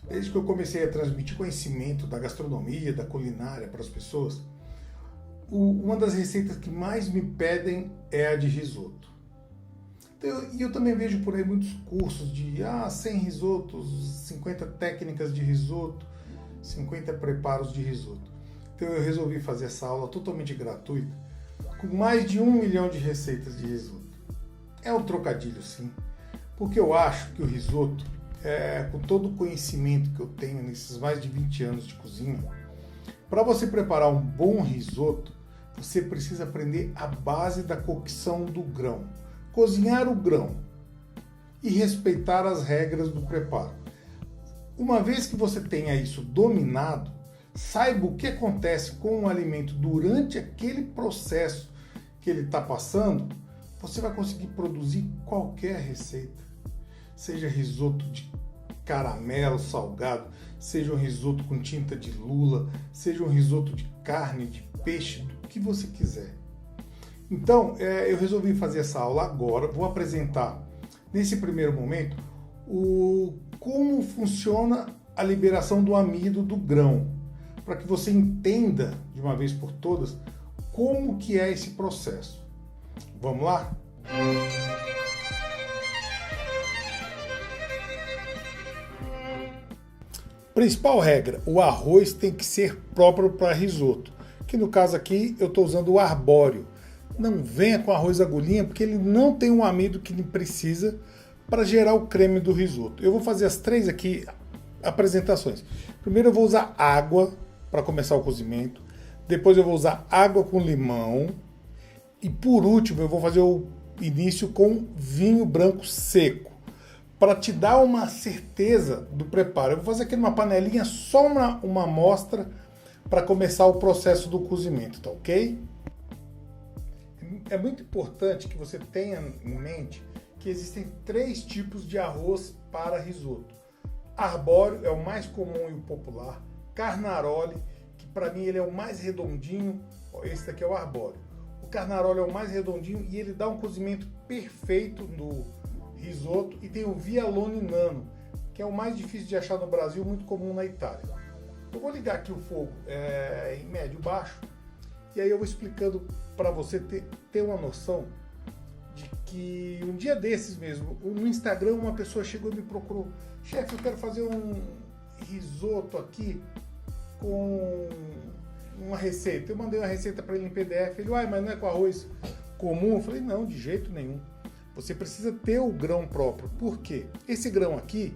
Desde que eu comecei a transmitir conhecimento da gastronomia, da culinária para as pessoas, uma das receitas que mais me pedem é a de risoto. E eu também vejo por aí muitos cursos de 100 risotos, 50 técnicas de risoto, 50 preparos de risoto. Então eu resolvi fazer essa aula totalmente gratuita, com mais de 1 milhão de receitas de risoto. É um trocadilho, sim, porque eu acho que o risoto, com todo o conhecimento que eu tenho nesses mais de 20 anos de cozinha, para você preparar um bom risoto, você precisa aprender a base da cocção do grão, cozinhar o grão e respeitar as regras do preparo. Uma vez que você tenha isso dominado, saiba o que acontece com o alimento durante aquele processo que ele está passando, você vai conseguir produzir qualquer receita. Seja risoto de caramelo salgado, seja um risoto com tinta de lula, seja um risoto de carne, de peixe, do que você quiser. Então, eu resolvi fazer essa aula agora. Vou apresentar, nesse primeiro momento, como funciona a liberação do amido do grão, para que você entenda, de uma vez por todas, como que é esse processo. Vamos lá? Principal regra, o arroz tem que ser próprio para risoto, que no caso aqui eu estou usando o arbóreo. Não venha com arroz agulhinha, porque ele não tem o amido que ele precisa para gerar o creme do risoto. Eu vou fazer as 3 aqui apresentações. Primeiro eu vou usar água para começar o cozimento, depois eu vou usar água com limão e por último eu vou fazer o início com vinho branco seco, para te dar uma certeza do preparo. Eu vou fazer aqui numa panelinha só uma amostra para começar o processo do cozimento, tá ok? É muito importante que você tenha em mente que existem 3 tipos de arroz para risoto. Arbóreo é o mais comum e o popular. Carnaroli, que para mim ele é o mais redondinho. Esse daqui é o arbóreo. O carnaroli é o mais redondinho e ele dá um cozimento perfeito no risoto. E tem o Vialone Nano, que é o mais difícil de achar no Brasil, muito comum na Itália. Eu vou ligar aqui o fogo em médio baixo e aí eu vou explicando para você ter uma noção de que um dia desses mesmo, no Instagram uma pessoa chegou e me procurou: chefe, eu quero fazer um risoto aqui com uma receita. Eu mandei uma receita para ele em PDF, ele: mas não é com arroz comum? Eu falei: não, de jeito nenhum. Você precisa ter o grão próprio. Por quê? Esse grão aqui,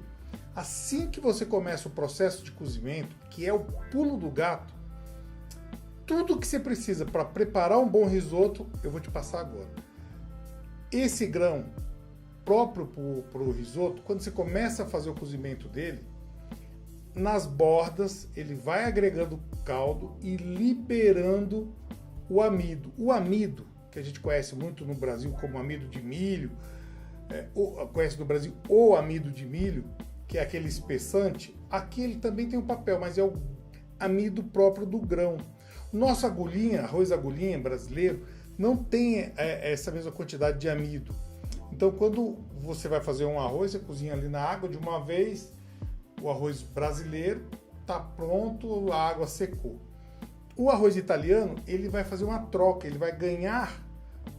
assim que você começa o processo de cozimento, que é o pulo do gato, tudo que você precisa para preparar um bom risoto, eu vou te passar agora. Esse grão próprio para o risoto, quando você começa a fazer o cozimento dele, nas bordas ele vai agregando caldo e liberando o amido. O amido, que a gente conhece muito no Brasil como amido de milho, conhece no Brasil o amido de milho, que é aquele espessante, aqui ele também tem um papel, mas é o amido próprio do grão. Nosso agulhinha, arroz agulhinha brasileiro, não tem essa mesma quantidade de amido. Então, quando você vai fazer um arroz, você cozinha ali na água de uma vez, o arroz brasileiro está pronto, a água secou. O arroz italiano, ele vai fazer uma troca, ele vai ganhar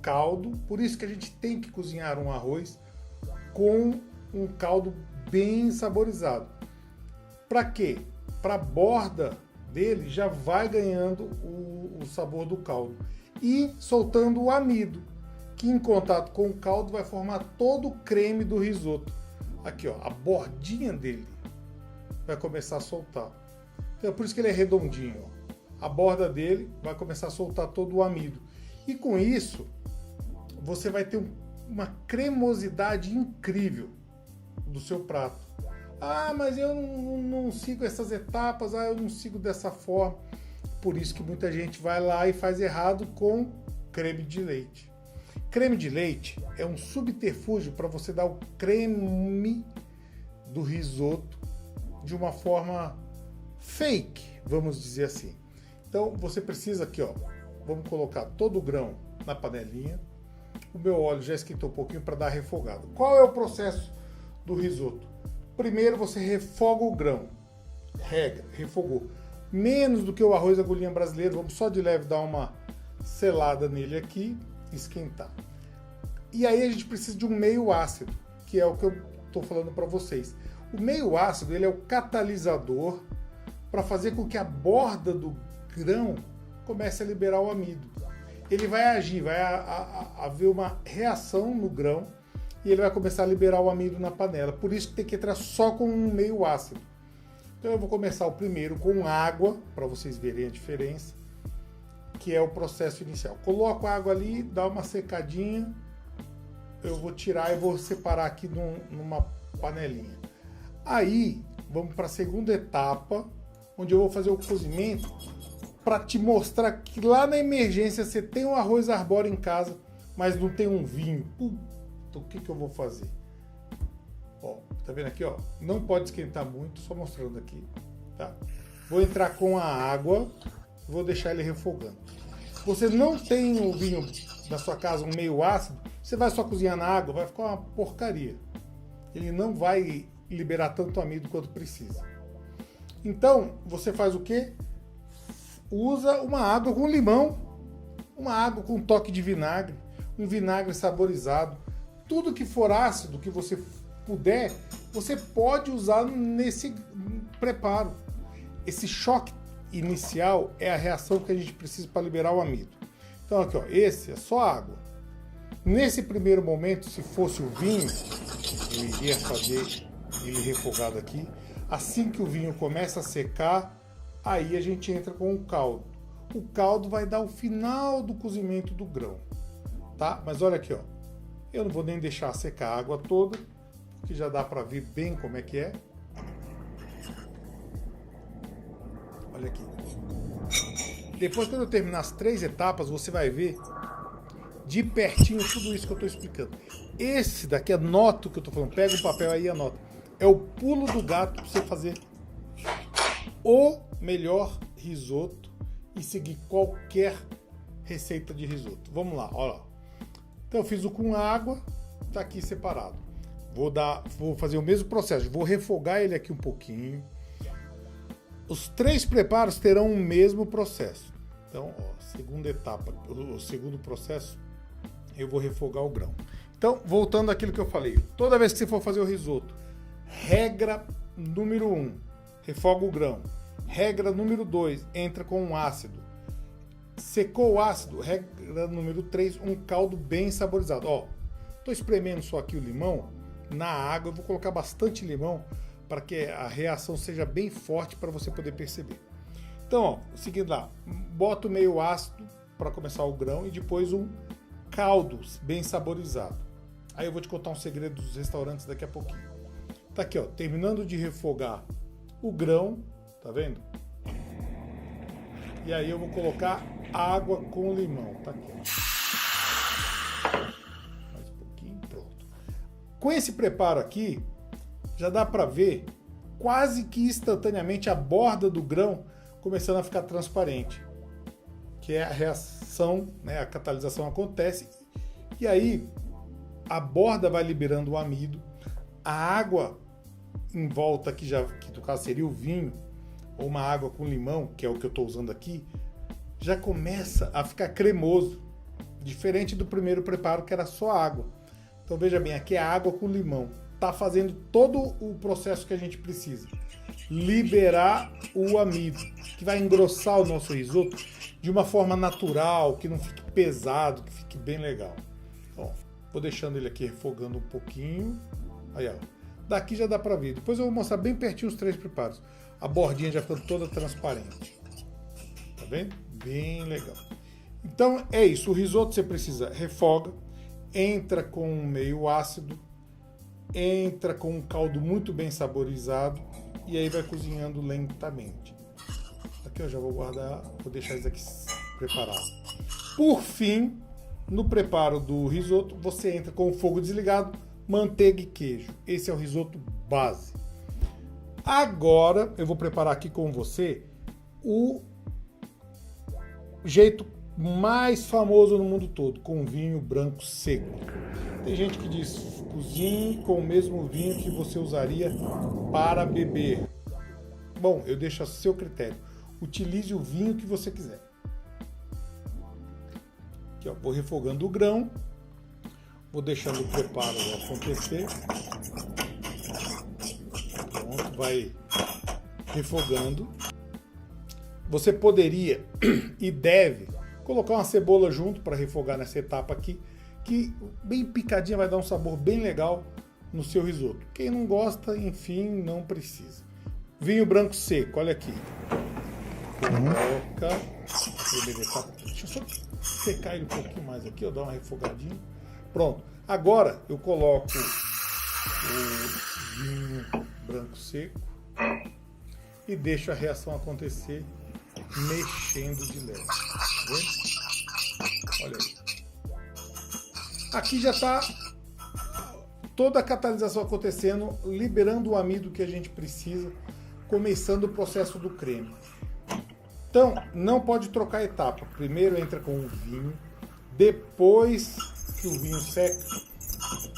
caldo, por isso que a gente tem que cozinhar um arroz com um caldo bem saborizado. Para quê? Para a borda dele já vai ganhando o sabor do caldo e soltando o amido, que em contato com o caldo vai formar todo o creme do risoto. Aqui, ó, a bordinha dele vai começar a soltar. Então, é por isso que ele é redondinho, ó. A borda dele vai começar a soltar todo o amido. E com isso, você vai ter uma cremosidade incrível do seu prato. Mas eu não sigo essas etapas, eu não sigo dessa forma. Por isso que muita gente vai lá e faz errado com creme de leite. Creme de leite é um subterfúgio para você dar o creme do risoto de uma forma fake, vamos dizer assim. Então você precisa aqui, ó, vamos colocar todo o grão na panelinha. O meu óleo já esquentou um pouquinho para dar refogado. Qual é o processo do risoto? Primeiro você refoga o grão. regra, refogou. Menos do que o arroz agulhinha brasileiro, vamos só de leve dar uma selada nele aqui, esquentar. E aí a gente precisa de um meio ácido, que é o que eu estou falando para vocês. O meio ácido, ele é o catalisador para fazer com que a borda do grão comece a liberar o amido. Ele vai agir, vai haver uma reação no grão e ele vai começar a liberar o amido na panela. Por isso que tem que entrar só com um meio ácido. Então eu vou começar o primeiro com água, para vocês verem a diferença, que é o processo inicial. Coloco a água ali, dá uma secadinha, eu vou tirar e vou separar aqui numa panelinha. Aí vamos para a segunda etapa, onde eu vou fazer o cozimento, para te mostrar que lá na emergência você tem um arroz arbóreo em casa, mas não tem um vinho. Então o que eu vou fazer? Ó, tá vendo aqui, ó? Não pode esquentar muito, só mostrando aqui, tá? Vou entrar com a água, vou deixar ele refogando. Você não tem o vinho na sua casa um meio ácido, você vai só cozinhar na água, vai ficar uma porcaria. Ele não vai liberar tanto amido quanto precisa. Então, você faz o quê? Usa uma água com limão, uma água com toque de vinagre, um vinagre saborizado. Tudo que for ácido, que você puder, você pode usar nesse preparo. Esse choque inicial é a reação que a gente precisa para liberar o amido. Então aqui, ó, esse é só água. Nesse primeiro momento, se fosse o vinho, eu iria fazer ele refogado aqui. Assim que o vinho começa a secar, aí a gente entra com o caldo. O caldo vai dar o final do cozimento do grão, tá? Mas olha aqui, ó. Eu não vou nem deixar secar a água toda, porque já dá para ver bem como é que é. Olha aqui. Depois, quando eu terminar as 3 etapas, você vai ver de pertinho tudo isso que eu estou explicando. Esse daqui, anota o que eu estou falando. Pega um papel aí e anota. É o pulo do gato para você fazer o melhor risoto e seguir qualquer receita de risoto. Vamos lá, olha lá. Então eu fiz o com água, tá aqui separado. Vou fazer o mesmo processo, vou refogar ele aqui um pouquinho. Os 3 preparos terão o mesmo processo. Então, ó, segunda etapa, o segundo processo, eu vou refogar o grão. Então, voltando àquilo que eu falei, toda vez que você for fazer o risoto, regra número 1, refoga o grão. Regra número 2, entra com um ácido. Secou o ácido, regra número 3, um caldo bem saborizado. Ó, tô espremendo só aqui o limão na água, eu vou colocar bastante limão para que a reação seja bem forte para você poder perceber. Então, ó, seguindo lá, bota o meio ácido para começar o grão e depois um caldo bem saborizado. Aí eu vou te contar um segredo dos restaurantes daqui a pouquinho. Tá aqui, ó, terminando de refogar o grão, tá vendo? E aí eu vou colocar água com limão, tá aqui, ó. Mais um pouquinho, pronto. Com esse preparo aqui, já dá para ver quase que instantaneamente a borda do grão começando a ficar transparente, que é a reação, né, a catalisação acontece, e aí a borda vai liberando o amido, a água em volta, que no caso seria o vinho, ou uma água com limão, que é o que eu estou usando aqui, já começa a ficar cremoso, diferente do primeiro preparo que era só água. Então veja bem, aqui é água com limão, está fazendo todo o processo que a gente precisa. Liberar o amido, que vai engrossar o nosso risoto de uma forma natural, que não fique pesado, que fique bem legal. Ó, vou deixando ele aqui refogando um pouquinho. Aí, ó. Daqui já dá para ver. Depois eu vou mostrar bem pertinho os 3 preparos. A bordinha já ficando toda transparente. Tá vendo? Bem legal. Então é isso. O risoto você precisa refoga, entra com um meio ácido, entra com um caldo muito bem saborizado e aí vai cozinhando lentamente. Aqui eu já vou guardar, vou deixar isso aqui preparado. Por fim, no preparo do risoto, você entra com o fogo desligado, manteiga e queijo. Esse é o risoto base. Agora eu vou preparar aqui com você o jeito mais famoso no mundo todo, com vinho branco seco. Tem gente que diz, cozinhe com o mesmo vinho que você usaria para beber. Bom, eu deixo a seu critério. Utilize o vinho que você quiser. Aqui, ó, vou refogando o grão. Vou deixando o preparo acontecer. Pronto, vai refogando. Você poderia e deve colocar uma cebola junto para refogar nessa etapa aqui, que bem picadinha vai dar um sabor bem legal no seu risoto. Quem não gosta, enfim, não precisa. Vinho branco seco, olha aqui. Coloca. Deixa eu só secar ele um pouquinho mais aqui, ó, dar uma refogadinha. Pronto. Agora eu coloco o vinho branco seco e deixo a reação acontecer mexendo de leve. Tá vendo? Olha aí. Aqui já está toda a catalisação acontecendo, liberando o amido que a gente precisa, começando o processo do creme. Então, não pode trocar etapa. Primeiro entra com o vinho, depois que o vinho seca,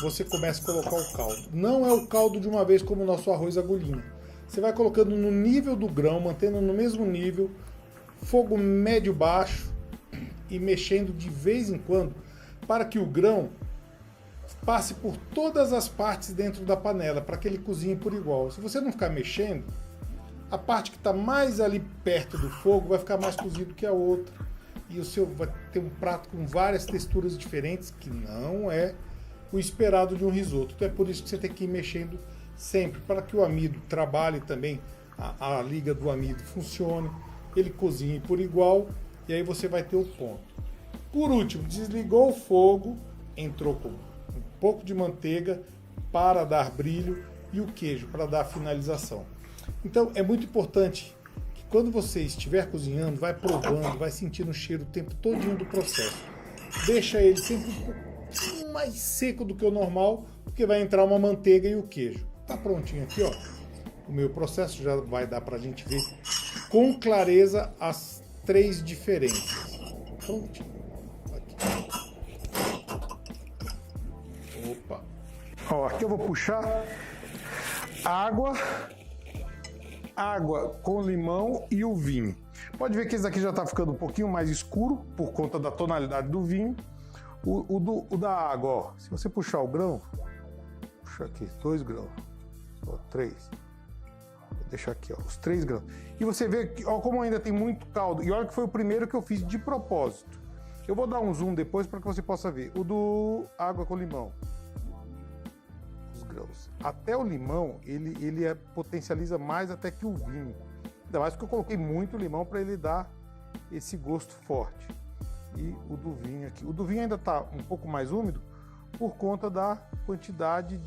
você começa a colocar o caldo. Não é o caldo de uma vez como o nosso arroz agulhinha. Você vai colocando no nível do grão, mantendo no mesmo nível, fogo médio-baixo e mexendo de vez em quando para que o grão passe por todas as partes dentro da panela, para que ele cozinhe por igual. Se você não ficar mexendo, a parte que está mais ali perto do fogo vai ficar mais cozido que a outra. E o seu vai ter um prato com várias texturas diferentes, que não é o esperado de um risoto. Então é por isso que você tem que ir mexendo sempre, para que o amido trabalhe também, a liga do amido funcione, ele cozinhe por igual, e aí você vai ter o ponto. Por último, desligou o fogo, entrou com um pouco de manteiga para dar brilho e o queijo para dar finalização. Então é muito importante que quando você estiver cozinhando, vai provando, vai sentindo o cheiro o tempo todinho do processo. Deixa ele sempre um pouquinho mais seco do que o normal, porque vai entrar uma manteiga e o queijo. Tá prontinho aqui, ó. O meu processo já vai dar pra gente ver com clareza as três diferenças. Prontinho. Aqui. Opa. Ó, aqui eu vou puxar água com limão e o vinho. Pode ver que esse aqui já está ficando um pouquinho mais escuro por conta da tonalidade do vinho. O da água, ó, se você puxar o grão, puxa aqui, 2 grãos, ó, 3. Vou deixar aqui, ó, os 3 grãos. E você vê que, ó, como ainda tem muito caldo. E olha que foi o primeiro que eu fiz de propósito. Eu vou dar um zoom depois para que você possa ver. O do água com limão. Grãos. Até o limão, ele potencializa mais até que o vinho. Ainda mais porque eu coloquei muito limão para ele dar esse gosto forte. E o do vinho aqui. O do vinho ainda está um pouco mais úmido por conta da quantidade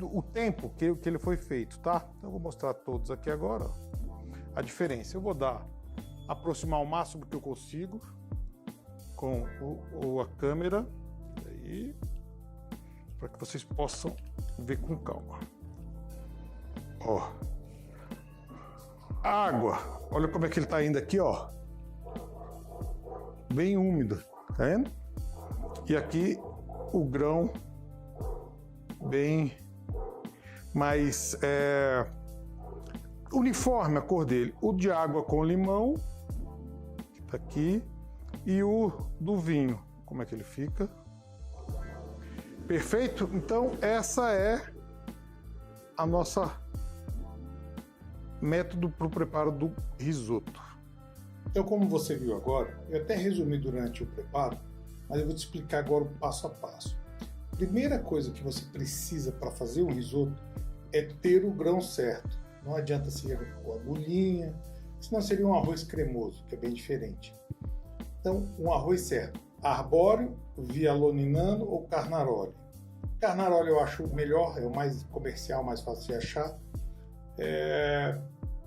o tempo que ele foi feito, tá? Então eu vou mostrar todos aqui agora, ó, a diferença. Eu vou aproximar o máximo que eu consigo com a câmera. Aí, para que vocês possam ver com calma. Ó, água, olha como é que ele está indo aqui, ó, bem úmido, tá vendo? E aqui o grão bem mais uniforme a cor dele. O de água com limão, que tá aqui, e o do vinho, como é que ele fica? Perfeito? Então essa é a nossa método para o preparo do risoto. Então, como você viu agora, eu até resumi durante o preparo, mas eu vou te explicar agora o passo a passo. Primeira coisa que você precisa para fazer um risoto é ter o grão certo. Não adianta ser com agulhinha, senão seria um arroz cremoso, que é bem diferente. Então, um arroz certo. Arbóreo, Vialoninano ou Carnaroli. Carnaroli eu acho melhor, é o mais comercial, mais fácil de achar.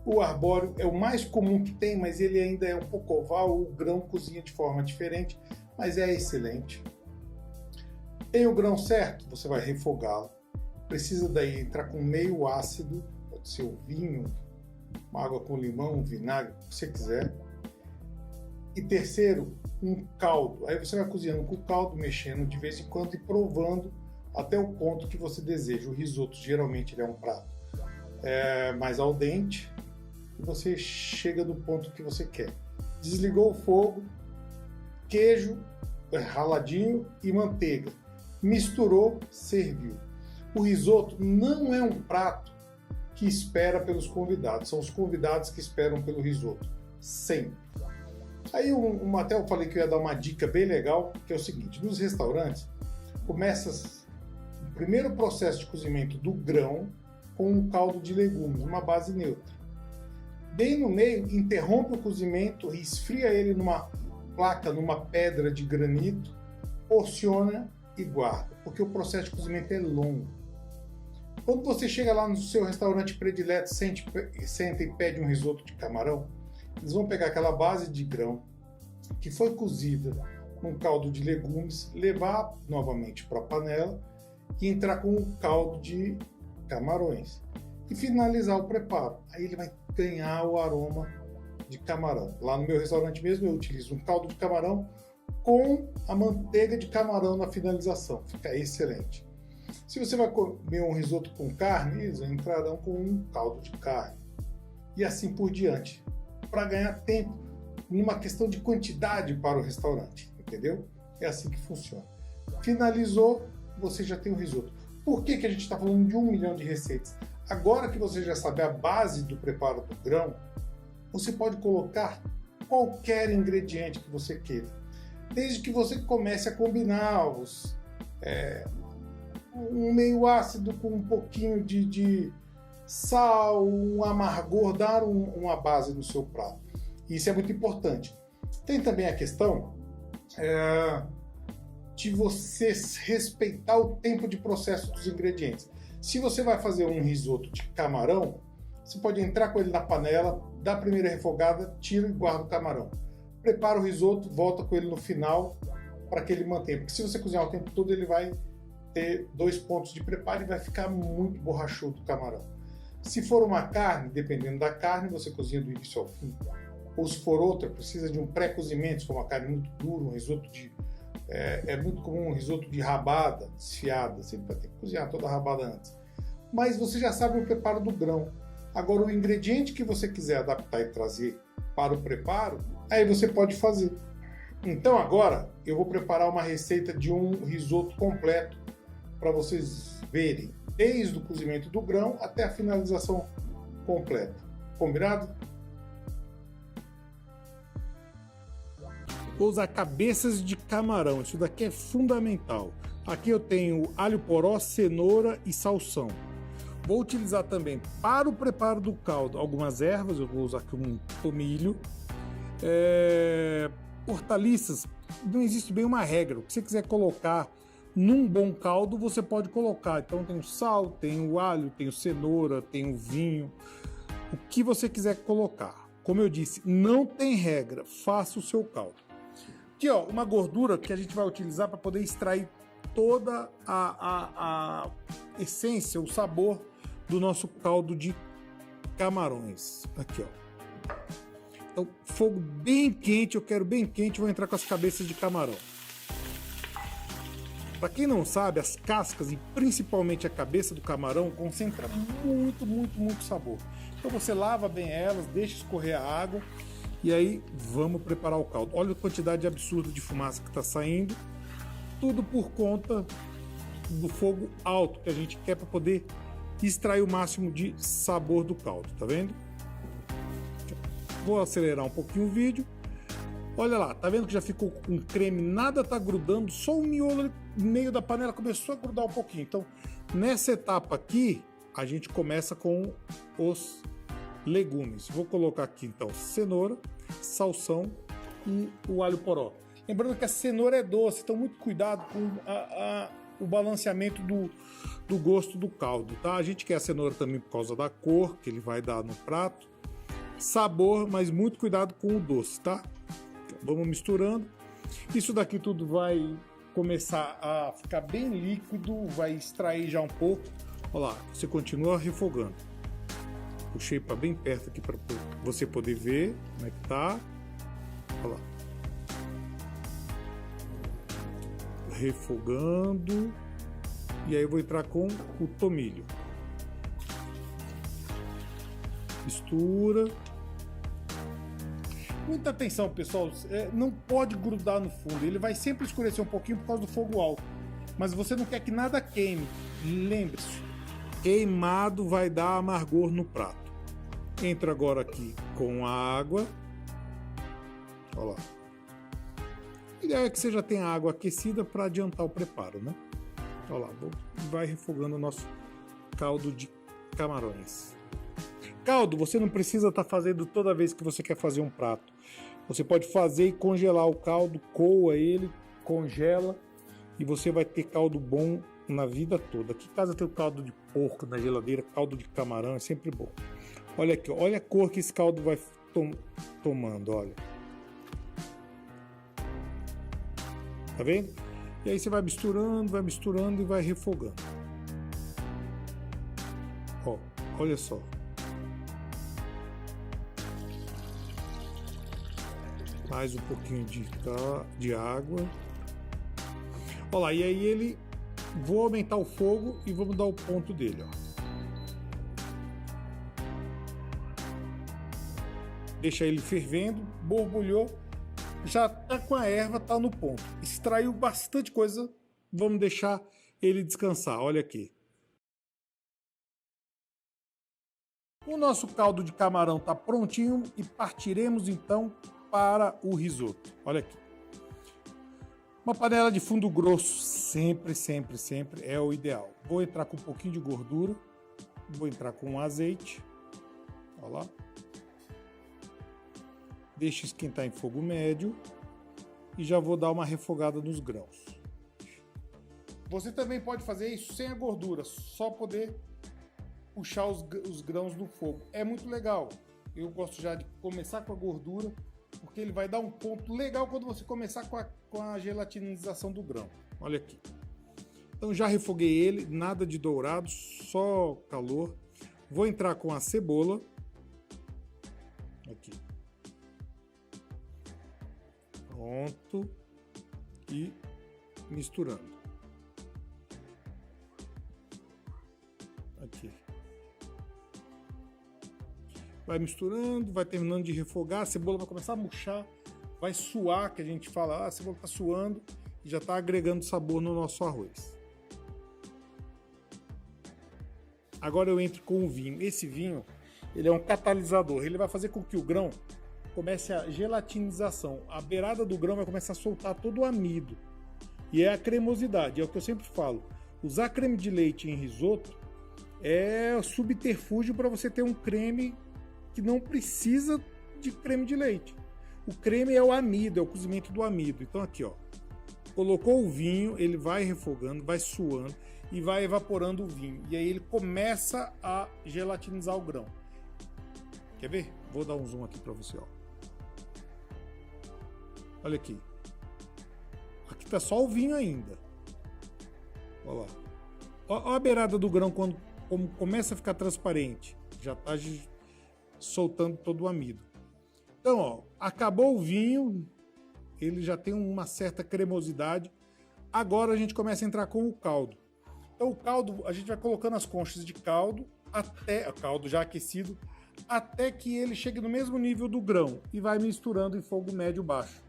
O arbóreo é o mais comum que tem, mas ele ainda é um pouco oval, o grão cozinha de forma diferente, mas é excelente. Tem o grão certo, você vai refogá-lo. Precisa daí entrar com meio ácido, pode ser o vinho, uma água com limão, um vinagre, o que você quiser. E terceiro, um caldo. Aí você vai cozinhando com o caldo, mexendo de vez em quando e provando até o ponto que você deseja. O risoto geralmente ele é um prato mais al dente, e você chega do ponto que você quer. Desligou o fogo, queijo raladinho e manteiga. Misturou, serviu. O risoto não é um prato que espera pelos convidados, são os convidados que esperam pelo risoto, sempre. Aí até eu falei que eu ia dar uma dica bem legal, que é o seguinte: nos restaurantes, começa o primeiro processo de cozimento do grão com um caldo de legumes, uma base neutra. Bem no meio, interrompe o cozimento, esfria ele numa placa, numa pedra de granito, porciona e guarda, porque o processo de cozimento é longo. Quando você chega lá no seu restaurante predileto, senta e pede um risoto de camarão, eles vão pegar aquela base de grão que foi cozida num caldo de legumes, levar novamente para a panela e entrar com o caldo de camarões e finalizar o preparo. Aí ele vai ganhar o aroma de camarão. Lá no meu restaurante mesmo eu utilizo um caldo de camarão com a manteiga de camarão na finalização. Fica excelente. Se você vai comer um risoto com carne, eles entrarão com um caldo de carne. E assim por diante. Para ganhar tempo numa questão de quantidade para o restaurante. Entendeu? É assim que funciona. Finalizou, você já tem o risoto. Por que a gente está falando de 1 milhão de receitas? Agora que você já sabe a base do preparo do grão, você pode colocar qualquer ingrediente que você queira. Desde que você comece a combinar um meio ácido com um pouquinho de sal, um amargor, dar uma base no seu prato. Isso é muito importante. Tem também a questão de você respeitar o tempo de processo dos ingredientes. Se você vai fazer um risoto de camarão, você pode entrar com ele na panela, dá a primeira refogada, tira e guarda o camarão. Prepara o risoto, volta com ele no final para que ele mantenha. Porque se você cozinhar o tempo todo, ele vai ter 2 pontos de preparo e vai ficar muito borrachudo o camarão. Se for uma carne, dependendo da carne, você cozinha do início ao fim. Ou se for outra, precisa de um pré-cozimento, se for uma carne muito dura, um risoto é muito comum um risoto de rabada, desfiada, você vai ter que cozinhar toda a rabada antes. Mas você já sabe o preparo do grão. Agora, o ingrediente que você quiser adaptar e trazer para o preparo, aí você pode fazer. Então agora eu vou preparar uma receita de um risoto completo para vocês verem, desde o cozimento do grão até a finalização completa. Combinado? Vou usar cabeças de camarão, isso daqui é fundamental. Aqui eu tenho alho poró, cenoura e salsão. Vou utilizar também para o preparo do caldo algumas ervas, eu vou usar aqui um tomilho. Hortaliças, não existe bem uma regra, o que você quiser colocar num bom caldo você pode colocar. Então tem o sal, tem o alho, tem o cenoura, tem o vinho, o que você quiser colocar. Como eu disse, não tem regra, faça o seu caldo. Aqui ó, uma gordura que a gente vai utilizar para poder extrair toda a essência, o sabor do nosso caldo de camarões. Aqui ó. Então, fogo bem quente, eu quero bem quente, vou entrar com as cabeças de camarão. Para quem não sabe, as cascas e principalmente a cabeça do camarão concentra muito sabor. Então você lava bem elas, deixa escorrer a água e aí vamos preparar o caldo. Olha a quantidade absurda de fumaça que está saindo. Tudo por conta do fogo alto que a gente quer para poder extrair o máximo de sabor do caldo, tá vendo? Vou acelerar um pouquinho o vídeo. Olha lá, tá vendo que já ficou com creme, nada tá grudando, só o miolo no meio da panela começou a grudar um pouquinho. Então, nessa etapa aqui, a gente começa com os legumes. Vou colocar aqui então cenoura, salsão e o alho poró. Lembrando que a cenoura é doce, então muito cuidado com o balanceamento do gosto do caldo, tá? A gente quer a cenoura também por causa da cor que ele vai dar no prato, sabor, mas muito cuidado com o doce, tá? Vamos misturando. Isso daqui tudo vai começar a ficar bem líquido, vai extrair já um pouco. Olha lá, você continua refogando. Puxei para bem perto aqui para você poder ver como é que tá. Olha lá. Refogando. E aí eu vou entrar com o tomilho. Mistura. Muita atenção, pessoal, não pode grudar no fundo, ele vai sempre escurecer um pouquinho por causa do fogo alto, mas você não quer que nada queime. Lembre-se, queimado vai dar amargor no prato. Entro agora aqui com a água. Olha lá. A ideia é que você já tenha a água aquecida para adiantar o preparo, né? Olha lá, vai refogando o nosso caldo de camarões. Caldo, você não precisa estar fazendo toda vez que você quer fazer um prato. Você pode fazer e congelar o caldo, coa ele, congela e você vai ter caldo bom na vida toda. Aqui em casa tem o caldo de porco na geladeira, caldo de camarão é sempre bom. Olha aqui, olha a cor que esse caldo vai tomando, olha. Tá vendo? E aí você vai misturando e vai refogando. Ó, olha só. Mais um pouquinho de água. Olha lá, e aí vou aumentar o fogo e vou mudar o ponto dele, ó. Deixa ele fervendo, borbulhou, já tá com a erva, tá no ponto. Extraiu bastante coisa, vamos deixar ele descansar, olha aqui. O nosso caldo de camarão tá prontinho e partiremos então para o risoto. Olha aqui. Uma panela de fundo grosso, sempre é o ideal. Vou entrar com um pouquinho de gordura, vou entrar com azeite, olha lá. Deixa esquentar em fogo médio e já vou dar uma refogada nos grãos. Você também pode fazer isso sem a gordura, só poder puxar os grãos do fogo. É muito legal. Eu gosto já de começar com a gordura, porque ele vai dar um ponto legal quando você começar com a gelatinização do grão. Olha aqui. Então já refoguei ele, nada de dourado, só calor. Vou entrar com a cebola. Aqui. Pronto. E misturando. Aqui. Vai misturando, vai terminando de refogar, a cebola vai começar a murchar, vai suar, que a gente fala, a cebola está suando e já está agregando sabor no nosso arroz. Agora eu entro com o vinho. Esse vinho, ele é um catalisador, ele vai fazer com que o grão comece a gelatinização. A beirada do grão vai começar a soltar todo o amido. E é a cremosidade, é o que eu sempre falo. Usar creme de leite em risoto é subterfúgio para você ter um creme que não precisa de creme de leite. O creme é o amido, é o cozimento do amido. Então aqui, ó, colocou o vinho, ele vai refogando, vai suando e vai evaporando o vinho. E aí ele começa a gelatinizar o grão. Quer ver? Vou dar um zoom aqui para você, ó. Olha aqui. Aqui tá só o vinho ainda. Olha lá. Olha a beirada do grão quando começa a ficar transparente. Já tá soltando todo o amido. Então, ó, acabou o vinho, ele já tem uma certa cremosidade. Agora a gente começa a entrar com o caldo. Então o caldo, a gente vai colocando as conchas de caldo, até o caldo já aquecido, até que ele chegue no mesmo nível do grão e vai misturando em fogo médio baixo.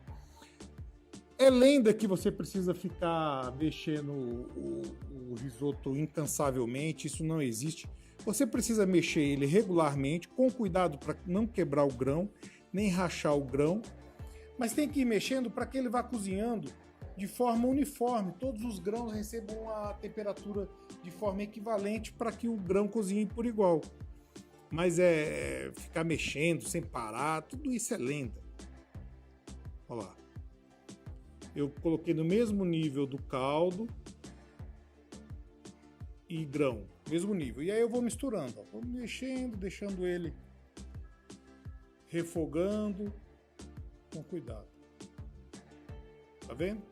É lenda que você precisa ficar mexendo o risoto incansavelmente, isso não existe. Você precisa mexer ele regularmente, com cuidado para não quebrar o grão, nem rachar o grão, mas tem que ir mexendo para que ele vá cozinhando de forma uniforme, todos os grãos recebam a temperatura de forma equivalente para que o grão cozinhe por igual. Mas ficar mexendo sem parar, tudo isso é lenda. Olha lá. Eu coloquei no mesmo nível do caldo e grão, mesmo nível. E aí eu vou misturando, ó. Vou mexendo, deixando ele refogando com cuidado. Tá vendo?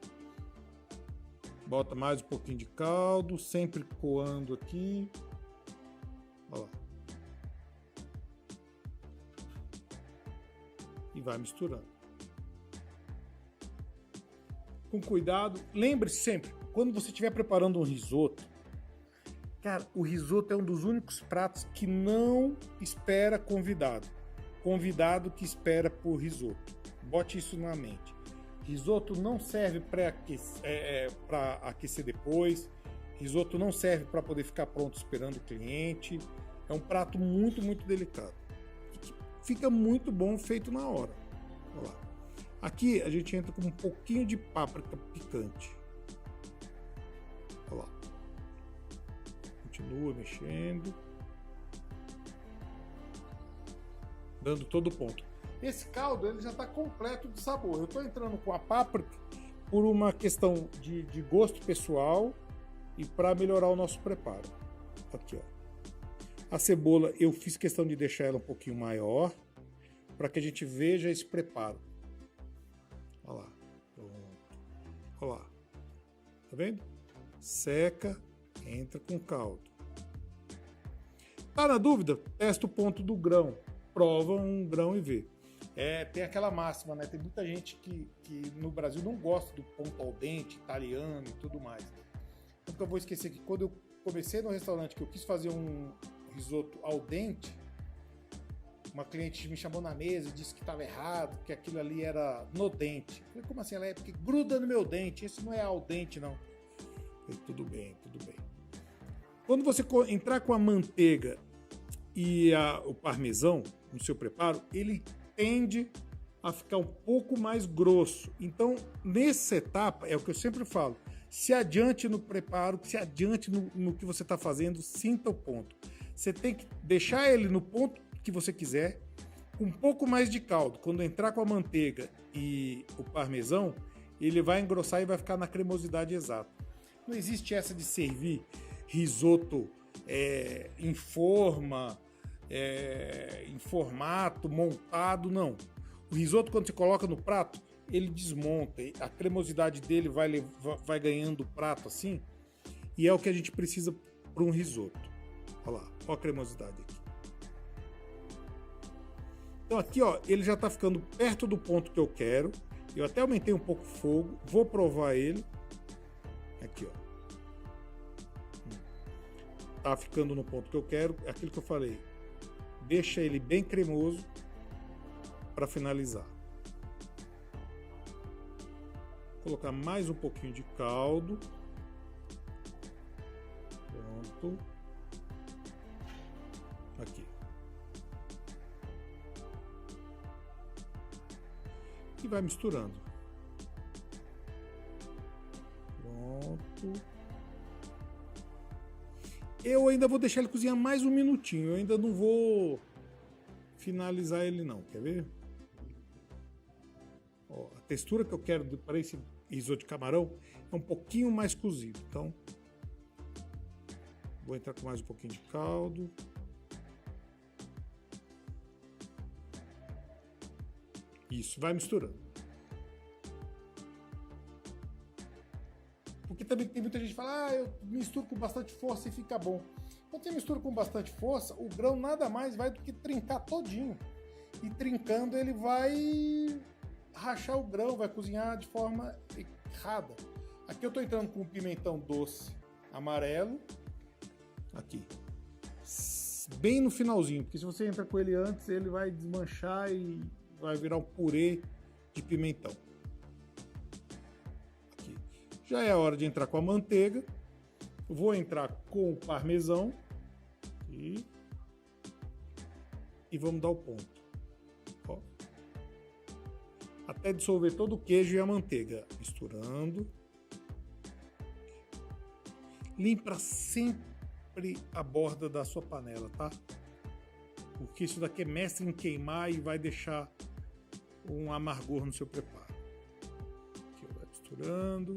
Bota mais um pouquinho de caldo, sempre coando aqui. Olha lá. E vai misturando. Com cuidado. Lembre-se sempre, quando você estiver preparando um risoto, Cara, o risoto é um dos únicos pratos que não espera convidado. Convidado que espera por risoto. Bote isso na mente. Risoto não serve para aquecer depois. Risoto não serve para poder ficar pronto esperando o cliente. É um prato muito, muito delicado. Fica muito bom feito na hora. Olha lá. Aqui a gente entra com um pouquinho de páprica picante. Olha lá. Continua mexendo. Dando todo o ponto. Esse caldo ele já está completo de sabor. Eu estou entrando com a páprica por uma questão de gosto pessoal e para melhorar o nosso preparo. Aqui, ó. A cebola eu fiz questão de deixar ela um pouquinho maior para que a gente veja esse preparo. Olha lá. Pronto. Olha lá. Tá vendo? Seca, entra com caldo. Tá na dúvida? Testa o ponto do grão. Prova um grão e vê. Tem aquela máxima, né? Tem muita gente que no Brasil não gosta do ponto al dente, italiano e tudo mais. Nunca vou esquecer que quando eu comecei no restaurante, que eu quis fazer um risoto al dente, uma cliente me chamou na mesa e disse que estava errado, que aquilo ali era no dente. Eu falei, como assim? Ela é porque gruda no meu dente, esse não é al dente, não. Eu falei, tudo bem, tudo bem. Quando você entrar com a manteiga e o parmesão no seu preparo, ele tende a ficar um pouco mais grosso. Então, nessa etapa, é o que eu sempre falo, se adiante no preparo, se adiante no que você está fazendo, sinta o ponto. Você tem que deixar ele no ponto que você quiser, com um pouco mais de caldo. Quando entrar com a manteiga e o parmesão, ele vai engrossar e vai ficar na cremosidade exata. Não existe essa de servir risoto em forma, em formato, montado, não. O risoto, quando você coloca no prato, ele desmonta, a cremosidade dele vai ganhando o prato assim, e é o que a gente precisa para um risoto. Olha lá, olha a cremosidade aqui. Então aqui, ó, ele já está ficando perto do ponto que eu quero. Eu até aumentei um pouco o fogo, vou provar ele. Aqui, ó. Tá ficando no ponto que eu quero, é aquilo que eu falei. Deixa ele bem cremoso para finalizar. Vou colocar mais um pouquinho de caldo. Pronto. Aqui. E vai misturando. Pronto. Eu ainda vou deixar ele cozinhar mais um minutinho. Eu ainda não vou finalizar ele não. Quer ver? Ó, a textura que eu quero para esse risoto de camarão é um pouquinho mais cozido. Então, vou entrar com mais um pouquinho de caldo. Isso, vai misturando. Porque também tem muita gente que fala, eu misturo com bastante força e fica bom. Quando você mistura com bastante força, o grão nada mais vai do que trincar todinho. E trincando ele vai rachar o grão, vai cozinhar de forma errada. Aqui eu estou entrando com um pimentão doce amarelo. Aqui. Bem no finalzinho, porque se você entra com ele antes, ele vai desmanchar e vai virar um purê de pimentão. Aqui. Já é a hora de entrar com a manteiga. Vou entrar com o parmesão. E vamos dar o ponto. Ó. Até dissolver todo o queijo e a manteiga. Misturando. Limpa sempre a borda da sua panela, tá? Porque isso daqui é mestre em queimar e vai deixar um amargor no seu preparo. Aqui vai misturando.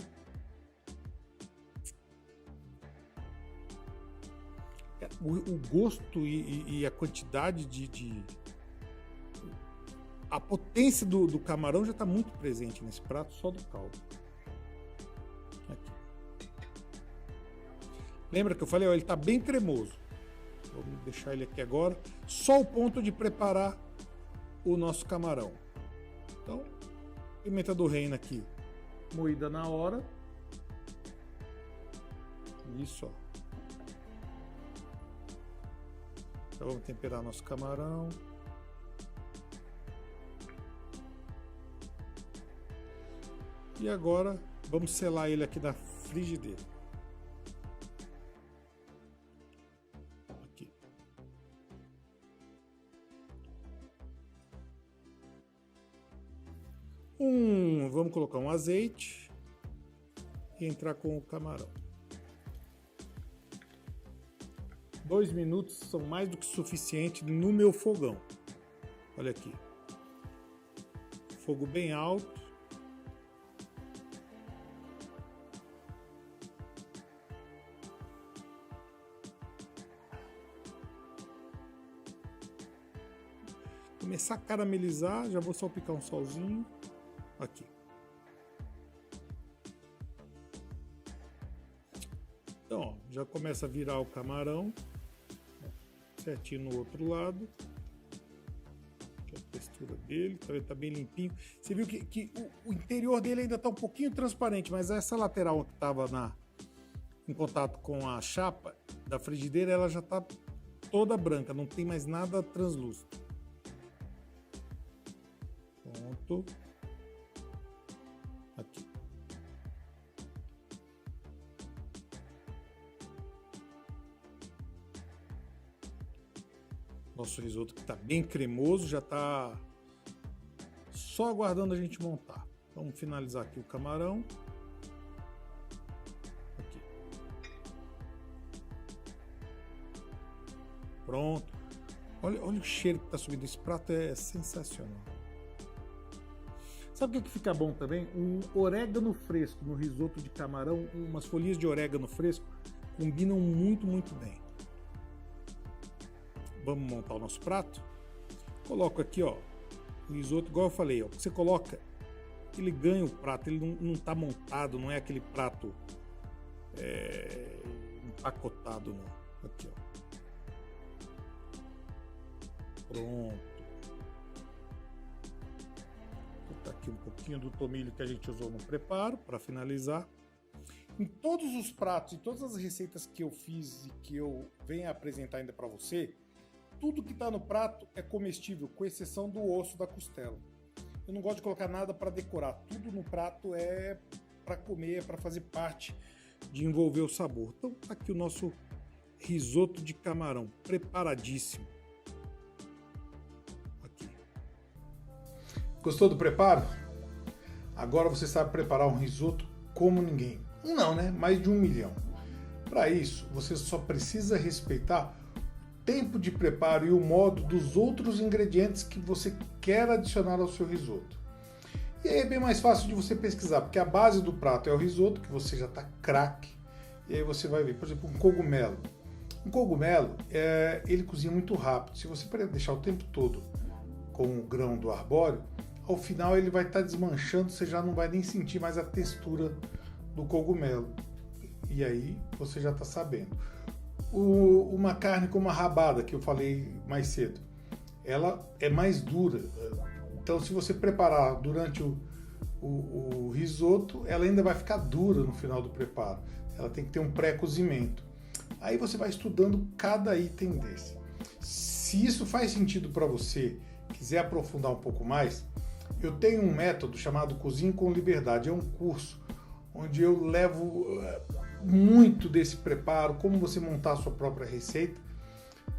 O gosto e a quantidade a potência do camarão já está muito presente nesse prato, só do caldo. Aqui. Lembra que eu falei, ó, ele está bem cremoso. Vamos deixar ele aqui agora. Só o ponto de preparar o nosso camarão. Então, pimenta do reino aqui, moída na hora. Isso, ó. Já vamos temperar nosso camarão. E agora vamos selar ele aqui na frigideira. Aqui. Vamos colocar um azeite e entrar com o camarão. 2 minutos são mais do que suficiente no meu fogão. Olha aqui. Fogo bem alto. Começar a caramelizar, já vou salpicar um salzinho aqui. Então, ó, já começa a virar o camarão certinho no outro lado. Aqui a textura dele, tá bem limpinho. Você viu que o interior dele ainda tá um pouquinho transparente, mas essa lateral que tava em contato com a chapa da frigideira, ela já tá toda branca, não tem mais nada translúcido. Pronto. Aqui. Nosso risoto que está bem cremoso, já está só aguardando a gente montar. Vamos finalizar aqui o camarão. Aqui. Pronto. Olha o cheiro que está subindo. Esse prato é sensacional. Sabe o que fica bom também? Um orégano fresco no risoto de camarão, umas folhinhas de orégano fresco combinam muito, muito bem. Vamos montar o nosso prato. Coloco aqui, ó, o risoto, igual eu falei, ó, você coloca, ele ganha o prato, ele não tá montado, não é aquele prato empacotado, não. Aqui, ó. Pronto. Vou botar aqui um pouquinho do tomilho que a gente usou no preparo para finalizar. Em todos os pratos e todas as receitas que eu fiz e que eu venho apresentar ainda para você, tudo que está no prato é comestível, com exceção do osso da costela. Eu não gosto de colocar nada para decorar. Tudo no prato é para comer, é para fazer parte de envolver o sabor. Então, tá aqui o nosso risoto de camarão, preparadíssimo. Aqui. Gostou do preparo? Agora você sabe preparar um risoto como ninguém. Não, né? Mais de 1 milhão. Para isso, você só precisa respeitar tempo de preparo e o modo dos outros ingredientes que você quer adicionar ao seu risoto. E aí é bem mais fácil de você pesquisar, porque a base do prato é o risoto, que você já está craque, e aí você vai ver, por exemplo, um cogumelo. Um cogumelo, ele cozinha muito rápido. Se você deixar o tempo todo com o grão do arbóreo, ao final ele vai estar desmanchando, você já não vai nem sentir mais a textura do cogumelo. E aí você já está sabendo. Uma carne como a rabada, que eu falei mais cedo, ela é mais dura. Então, se você preparar durante o risoto, ela ainda vai ficar dura no final do preparo. Ela tem que ter um pré-cozimento. Aí você vai estudando cada item desse. Se isso faz sentido para você, quiser aprofundar um pouco mais, eu tenho um método chamado Cozinhe com Liberdade. É um curso onde eu levo muito desse preparo, como você montar a sua própria receita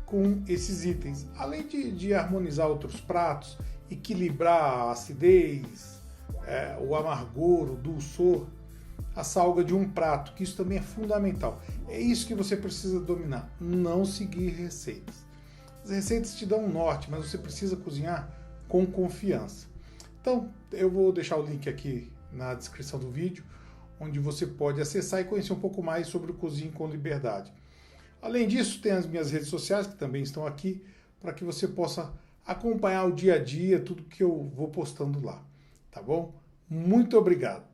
com esses itens. Além de harmonizar outros pratos, equilibrar a acidez, o amargor, o dulçor, a salga de um prato, que isso também é fundamental. É isso que você precisa dominar, não seguir receitas. As receitas te dão um norte, mas você precisa cozinhar com confiança. Então, eu vou deixar o link aqui na descrição do vídeo, onde você pode acessar e conhecer um pouco mais sobre o Cozinhe com Liberdade. Além disso, tem as minhas redes sociais, que também estão aqui, para que você possa acompanhar o dia a dia, tudo que eu vou postando lá. Tá bom? Muito obrigado!